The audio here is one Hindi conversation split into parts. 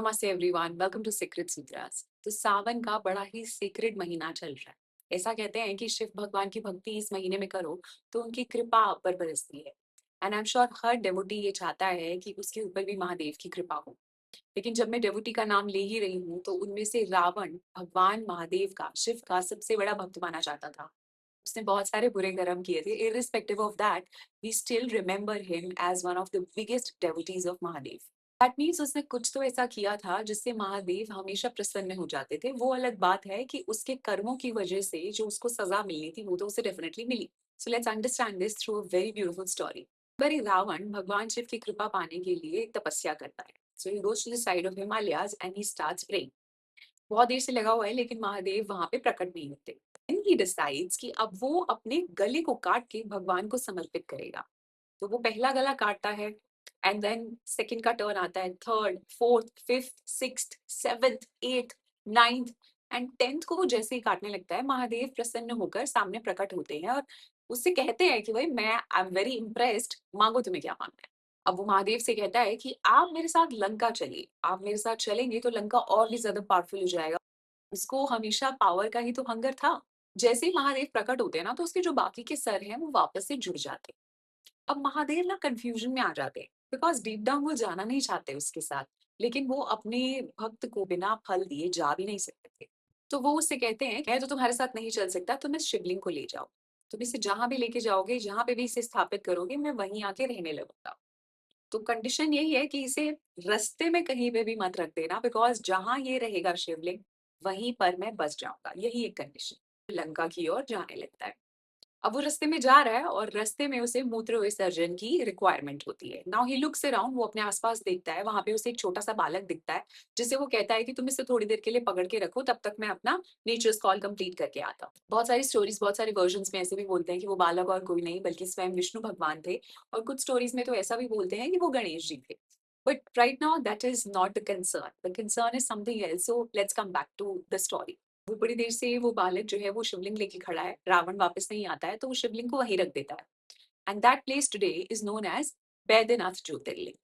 नमस्ते एवरीवन, वेलकम टू सीक्रेट सूत्रास। तो सावन का बड़ा ही सीक्रेट महीना चल रहा है। ऐसा कहते हैं कि शिव भगवान की भक्ति इस महीने में करो तो उनकी कृपा आप पर बरसती है। And I am sure her devotee ये चाहता है कि उसके ऊपर भी महादेव की कृपा हो। लेकिन जब मैं डेवोटी का नाम ले ही रही हूँ तो उनमें से रावण भगवान महादेव का, शिव का सबसे बड़ा भक्त माना जाता था। उसने बहुत सारे बुरे कर्म किए थे। Irrespective of that, we still remember him as one of the biggest devotees of Mahadev. That means उसने कुछ तो ऐसा किया था जिससे महादेव हमेशा प्रसन्न हो जाते थे। वो अलग बात है कि उसके कर्मों की वजह से जो उसको सजा मिलनी थी वो तो उसे डेफिनेटली मिली। So let's understand this through a very beautiful story. बड़ी रावण भगवान शिव की कृपा पाने के लिए एक तपस्या करता है। So he goes to the side of Himalayas and he starts praying. बहुत देर से लगा हुआ है लेकिन महादेव वहां पे प्रकट नहीं होते। Then he decides कि अब वो अपने गले को काट के भगवान को समर्पित करेगा। तो वो पहला गला काटता है एंड देन सेकंड का टर्न आता है, third, fourth, fifth, sixth, seventh, eighth, ninth and tenth को वो जैसे ही काटने लगता है, महादेव प्रसन्न होकर सामने प्रकट होते हैं और उससे कहते हैं कि भाई मैं आई एम वेरी इम्प्रेस्ड, मांगो तुम्हें क्या मांगना है। अब वो महादेव से कहता है कि आप मेरे साथ लंका चलिए, आप मेरे साथ चलेंगे तो लंका और भी ज्यादा पावरफुल हो जाएगा। उसको हमेशा पावर का ही तो हंगर था। जैसे ही महादेव प्रकट होते हैं ना तो उसके जो बाकी के सर हैं वो वापस से जुड़ जाते हैं। अब महादेव ना कंफ्यूजन में आ जाते हैं बिकॉज डीप डाउन वो जाना नहीं चाहते उसके साथ, लेकिन वो अपने भक्त को बिना फल दिए जा भी नहीं सकते थे। तो वो उससे कहते हैं मैं तो तुम्हारे साथ नहीं चल सकता, तुम इस शिवलिंग को ले जाओ। तुम इसे जहां भी लेके जाओगे, जहां पे भी इसे स्थापित करोगे, मैं वहीं आके रहने लगूंगा। तो कंडीशन यही है कि इसे रास्ते में कहीं पे भी मत रख देना, बिकॉज जहां ये रहेगा शिवलिंग वहीं पर मैं बस जाऊंगा। यही एक कंडीशन। लंका की ओर जाने लगता है। अब वो रास्ते में जा रहा है और रास्ते में उसे मूत्र विसर्जन की रिक्वायरमेंट होती है। नाउ ही लुक्स अराउंड, वो अपने आसपास देखता है, वहां पे उसे एक छोटा सा बालक दिखता है जिसे वो कहता है कि तुम इसे थोड़ी देर के लिए पकड़ के रखो, तब तक मैं अपना नेचर्स कॉल कंप्लीट करके आता हूँ। बहुत सारी स्टोरीज, बहुत सारे वर्जन में ऐसे भी बोलते हैं कि वो बालक और कोई नहीं बल्कि स्वयं विष्णु भगवान थे। और कुछ स्टोरीज में तो ऐसा भी बोलते हैं कि वो गणेश जी थे। But right now that is not the concern, the concern is something else. So let's come back to the story. वो बड़ी देर से वो बालक जो है वो शिवलिंग लेके खड़ा है, रावण वापस नहीं आता है तो वो शिवलिंग को वहीं रख देता है। And that place today is known as Baidyanath Jyotirlinga.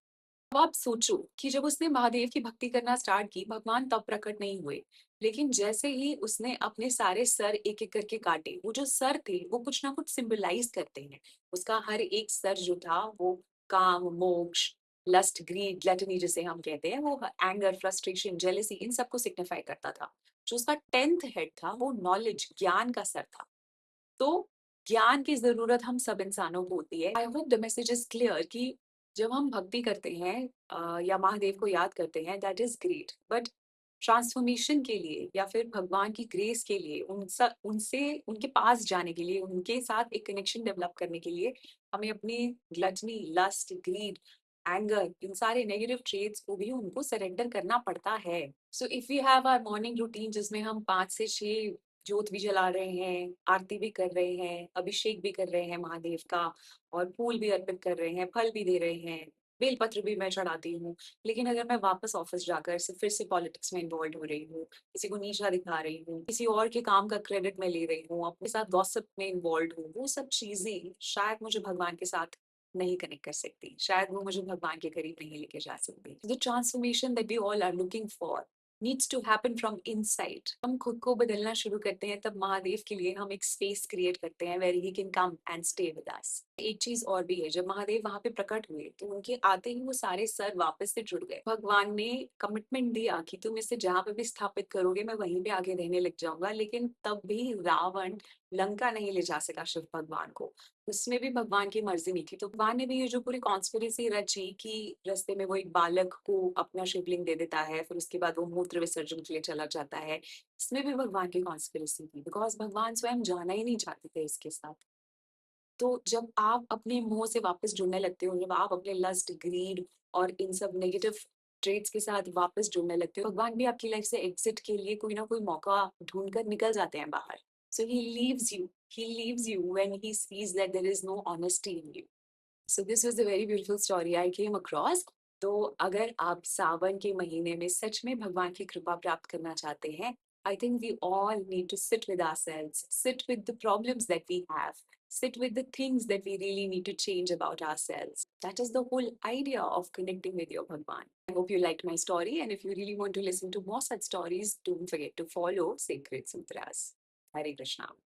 अब आप सोचो कि जब उसने महादेव की भक्ति करना स्टार्ट की, भगवान तब प्रकट नहीं हुए। लेकिन जैसे ही उसने अपने सारे सर एक एक करके काटे, वो जो सर थे वो कुछ ना कुछ सिंबलाइज करते हैं। उसका हर एक सर जो था वो काम, मोक्ष, लस्ट, ग्रीड, ग्लटनी जिसे हम कहते हैं, वो एंगर, फ्रस्ट्रेशन, जेलेसी, इन सबको सिग्निफाई करता था। जो उसका 10th हेड था वो नॉलेज, ज्ञान का सर था। तो ज्ञान की जरूरत हम सब इंसानों को होती है। I hope the message is clear कि जब हम भक्ति करते हैं या महादेव को याद करते हैं, that is great, but transformation के लिए या फिर भगवान की ग्रेस के लिए, उनसे उनके पास जाने के लिए, उनके साथ एक कनेक्शन डेवलप करने के लिए हमें अपनी ग्लटनी, लस्ट, ग्रीड, एंगर, इन सारे नेगेटिव ट्रेड्स को भी उनको सरेंडर करना पड़ता है। So if we have our morning routine जिसमें हम 5 से 6 जोत भी जला रहे हैं, आरती भी कर रहे हैं, अभिषेक भी कर रहे हैं महादेव का, और फूल भी अर्पित कर रहे हैं, फल भी दे रहे हैं, बेलपत्र भी मैं चढ़ाती हूँ। लेकिन अगर मैं वापस ऑफिस जाकर से फिर से पॉलिटिक्स में इन्वॉल्व हो रही हूँ, किसी को नीचा दिखा रही हूँ, किसी और के काम का क्रेडिट मैं ले रही हूँ, अपने साथ गॉसिप में इन्वॉल्व हूँ, वो सब चीजें शायद मुझे भगवान के साथ नहीं कनेक्ट कर सकती, शायद वो मुझे भगवान के करीब नहीं लेके जा सकती। The transformation that we all are looking for needs to happen from inside। हम खुद को बदलना शुरू करते हैं तब महादेव के लिए हम एक स्पेस क्रिएट करते हैं where he can come and stay with us। एक चीज और भी है, जब महादेव वहां पे प्रकट हुए तो उनके आते ही वो सारे सर वापस से जुड़ गए। भगवान ने कमिटमेंट दिया कि तुम इसे जहां पे भी स्थापित करोगे मैं वहीं पे आगे रहने लग जाऊंगा, लेकिन तब भी रावण लंका नहीं ले जा सका शिव भगवान को। उसमें भी भगवान की मर्जी नहीं थी। तो भगवान ने भी ये जो पूरी कॉन्स्पिरेसी रची कि रास्ते में वो एक बालक को अपना शिवलिंग दे देता है, फिर उसके बाद वो मूत्र विसर्जन के लिए चला जाता है, इसमें भी भगवान की कॉन्स्पिरेसी थी बिकॉज भगवान स्वयं जाना ही नहीं चाहते थे इसके साथ। तो जब आप अपने मोह से वापस जुड़ने लगते हो, जब आप अपने लस्ट, ग्रीड और इन सब नेगेटिव ट्रेड्स के साथ वापस जुड़ने लगते हो, भगवान भी आपकी लाइफ से एग्जिट के लिए कोई ना कोई मौका ढूंढ कर निकल जाते हैं बाहर। So he leaves you when he sees that there is no honesty in you. So this was a very beautiful story I came across. तो अगर आप सावन के महीने में सच में भगवान की कृपा प्राप्त करना चाहते हैं, I think we all need to sit with ourselves, sit with the problems that we have, Sit with the things that we really need to change about ourselves. That is the whole idea of connecting with your Bhagwan. I hope you liked my story, and if you really want to listen to more such stories, don't forget to follow Sacred Sutras. Hare Krishna.